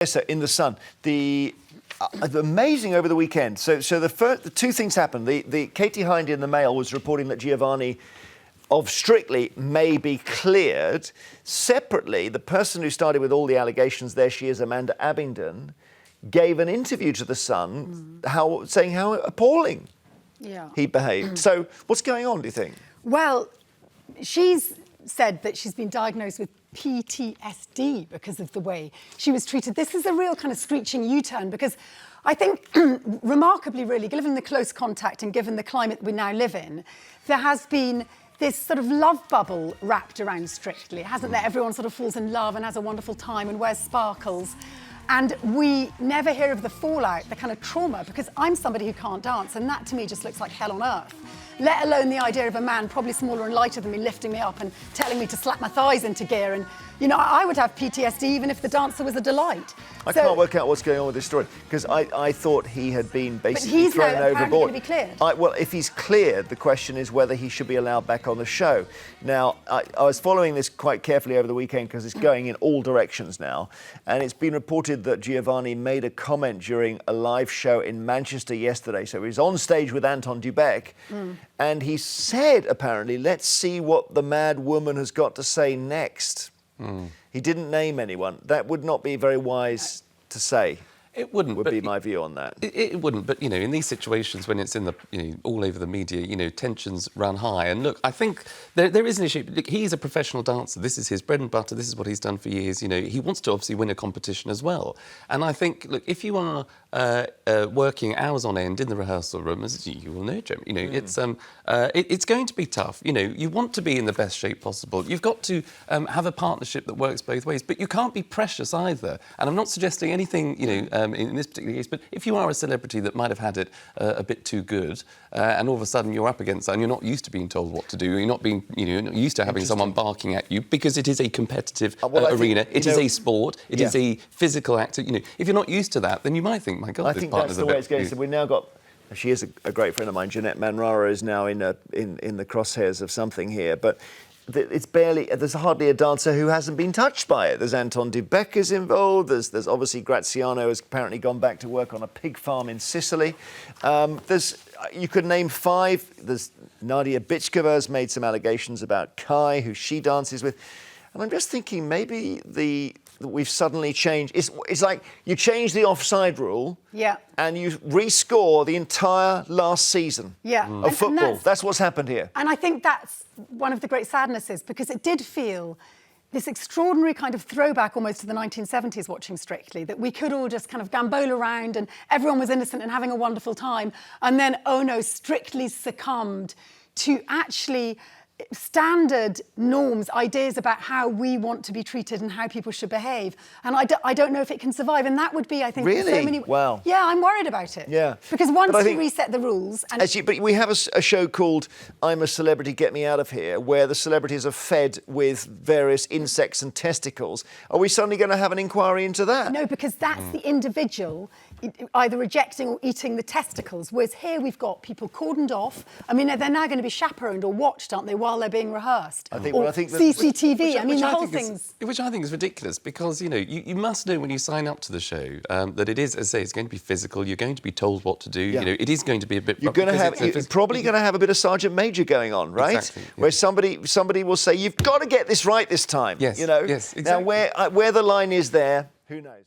Yes, sir, in the Sun. Amazing over the weekend. So the two things happened. The Katie Hind in the Mail was reporting that Giovanni of Strictly may be cleared. Separately, the person who started with all the allegations, there she is, Amanda Abingdon, gave an interview to the Sun, saying how appalling he behaved. So what's going on, do you think? Well, she's said that she's been diagnosed with PTSD because of the way she was treated. This is a real kind of screeching U-turn, because I think, remarkably really, given the close contact and given the climate we now live in, there has been this sort of love bubble wrapped around Strictly, hasn't there? Everyone sort of falls in love and has a wonderful time and wears sparkles. And we never hear of the fallout, the kind of trauma, because I'm somebody who can't dance, and that to me just looks like hell on earth. Let alone the idea of a man probably smaller and lighter than me lifting me up and telling me to slap my thighs into gear. And, you know, I would have PTSD even if the dancer was a delight. I can't work out what's going on with this story, because I thought he had been basically thrown overboard. But he's now apparently going to be cleared. Well, if he's cleared, the question is whether he should be allowed back on the show. Now, I was following this quite carefully over the weekend because it's going in all directions now. And it's been reported that Giovanni made a comment during a live show in Manchester yesterday. So he was on stage with Anton Dubek. And he said, apparently, let's see what the mad woman has got to say next. He didn't name anyone. That would not be very wise to say. It wouldn't. Would be my view on that. It wouldn't. But, you know, in these situations when it's in the, you know, all over the media, you know, tensions run high. And look, I think there is an issue. Look, he's a professional dancer. This is his bread and butter. This is what he's done for years. You know, he wants to obviously win a competition as well. And I think, look, if you are working hours on end in the rehearsal room, as you will know, Jeremy, you know, it's going to be tough. You know, you want to be in the best shape possible. You've got to have a partnership that works both ways, but you can't be precious either. And I'm not suggesting anything, you know, in this particular case, but if you are a celebrity that might have had it a bit too good, and all of a sudden you're up against that and you're not used to being told what to do, you're not being, you know, you're not used to having someone barking at you, because it is a competitive arena, it is a sport, it is a physical act. You know, if you're not used to that, then you might think, my God, I think that's the way it's going. So we've now got. She is a great friend of mine. Jeanette Manrara is now in the crosshairs of something here, but it's barely. There's hardly a dancer who hasn't been touched by it. There's Anton Dubek is involved. There's obviously Graziano has apparently gone back to work on a pig farm in Sicily. You could name 5. There's Nadia Bitchkova has made some allegations about Kai, who she dances with, and I'm just thinking maybe we've suddenly changed. It's like you change the offside rule, and you rescore the entire last season of football. That's what's happened here. And I think that's one of the great sadnesses, because it did feel this extraordinary kind of throwback almost to the 1970s watching Strictly, that we could all just kind of gambol around and everyone was innocent and having a wonderful time. And then, oh no, Strictly succumbed to actually standard norms, ideas about how we want to be treated and how people should behave. And I don't know if it can survive. And that would be, I think, really? so many... Wow. Yeah, I'm worried about it. Yeah. Because once you reset the rules... And but we have a show called I'm a Celebrity, Get Me Out of Here, where the celebrities are fed with various insects and testicles. Are we suddenly going to have an inquiry into that? No, because that's the individual either rejecting or eating the testicles, whereas here we've got people cordoned off. I mean, they're now going to be chaperoned or watched, aren't they, while they're being rehearsed? I think CCTV. I mean, the whole thing's... Which I think is ridiculous, because, you know, you must know when you sign up to the show that it is, as I say, it's going to be physical. You're going to be told what to do. You know, it is going to be a bit... You're probably going to have a bit of Sergeant Major going on, right? Exactly, yeah. Where somebody will say, you've got to get this right this time. Yes, you know? yes, exactly. Now, where the line is there, who knows?